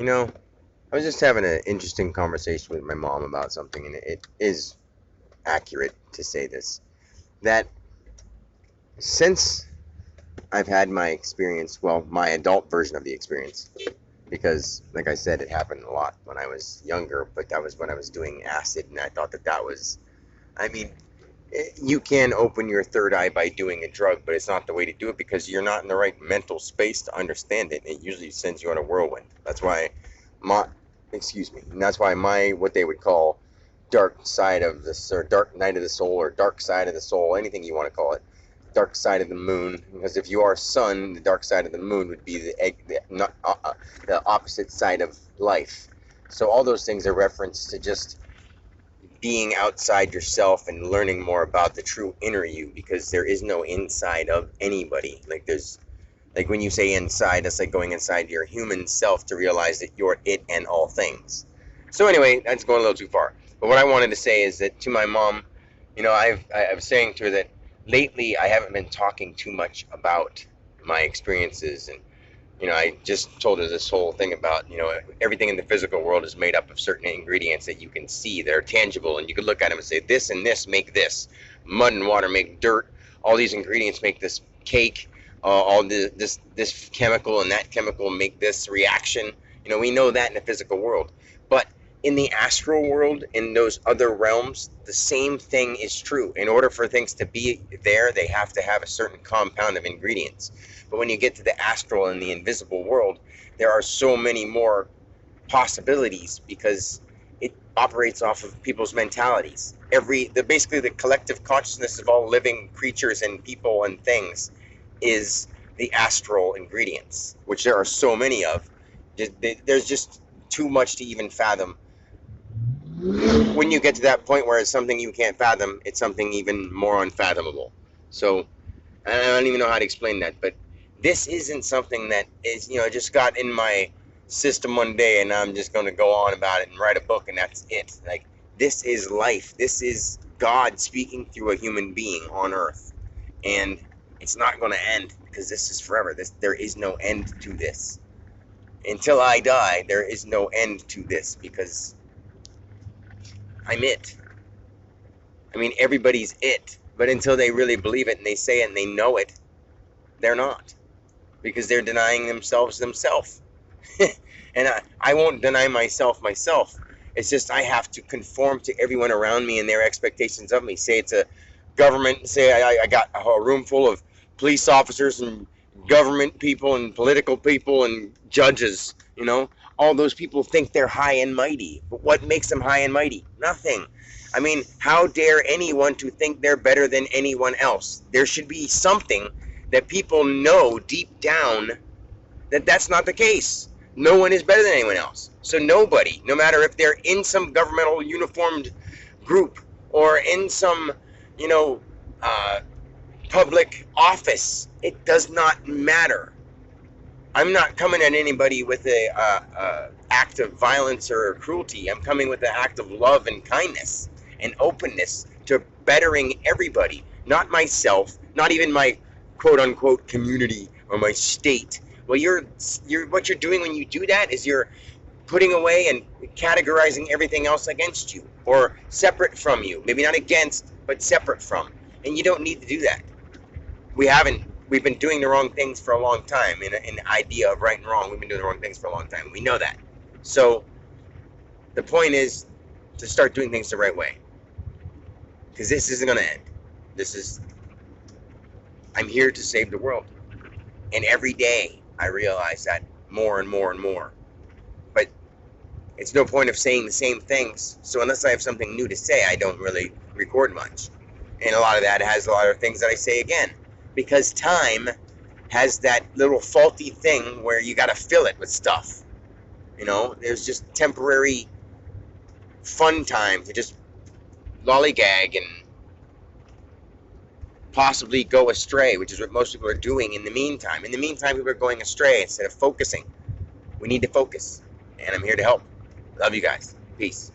You know, I was just having an interesting conversation with my mom about something, and it is accurate to say this that since I've had my experience, well, my adult version of the experience, because, like I said, it happened a lot when I was younger, but that was when I was doing acid, and I thought that was, I mean, you can open your third eye by doing a drug, but it's not the way to do it because you're not in the right mental space to understand it. It usually sends you on a whirlwind. That's why my, excuse me, and that's why my, what they would call dark side of the, or dark night of the soul, or dark side of the soul, anything you want to call it, dark side of the moon. Because if you are sun, the dark side of the moon would be the egg, the opposite side of life. So all those things are reference to just being outside yourself and learning more about the true inner you, because there is no inside of anybody. Like there's, like when you say inside, that's like going inside your human self to realize that you're it and all things. So anyway, that's going a little too far. But what I wanted to say is that to my mom, I was saying to her that lately I haven't been talking too much about my experiences. And I just told her this whole thing about, everything in the physical world is made up of certain ingredients that you can see, that are tangible, and you can look at them and say, this and this make this. Mud and water make dirt. All these ingredients make this cake. This chemical and that chemical make this reaction. We know that in the physical world. But in the astral world, in those other realms, the same thing is true. In order for things to be there, they have to have a certain compound of ingredients. But when you get to the astral and the invisible world, there are so many more possibilities because it operates off of people's mentalities. Basically the collective consciousness of all living creatures and people and things is the astral ingredients, which there are so many of. There's just too much to even fathom. When you get to that point where it's something you can't fathom, it's something even more unfathomable. So I don't even know how to explain that, but this isn't something that is, just got in my system one day and I'm just going to go on about it and write a book and that's it. Like, this is life. This is God speaking through a human being on earth. And it's not going to end because this is forever. There is no end to this. Until I die, there is no end to this because I'm it. I mean, everybody's it. But until they really believe it and they say it and they know it, they're not. Because they're denying themselves. And I won't deny myself. It's just I have to conform to everyone around me and their expectations of me. Say it's a government, say I got a room full of police officers and government people and political people and judges, all those people think they're high and mighty. But what makes them high and mighty? Nothing. I mean, how dare anyone to think they're better than anyone else? There should be something that people know deep down that that's not the case. No one is better than anyone else. So nobody, no matter if they're in some governmental uniformed group or in some, public office, it does not matter. I'm not coming at anybody with a act of violence or cruelty. I'm coming with an act of love and kindness and openness to bettering everybody, not myself, not even my quote-unquote community or my state. Well, what you're doing when you do that is you're putting away and categorizing everything else against you or separate from you. Maybe not against, but separate from. And you don't need to do that. We've been doing the wrong things for a long time. In the idea of right and wrong, we've been doing the wrong things for a long time. We know that. So the point is to start doing things the right way. Because this isn't going to end. I'm here to save the world. And every day I realize that more and more and more. But it's no point of saying the same things. So unless I have something new to say, I don't really record much. And a lot of that has a lot of things that I say again. Because time has that little faulty thing where you got to fill it with stuff. There's just temporary fun time to just lollygag and possibly go astray, which is what most people are doing in the meantime. In the meantime, people are going astray instead of focusing. We need to focus. And I'm here to help. Love you guys. Peace.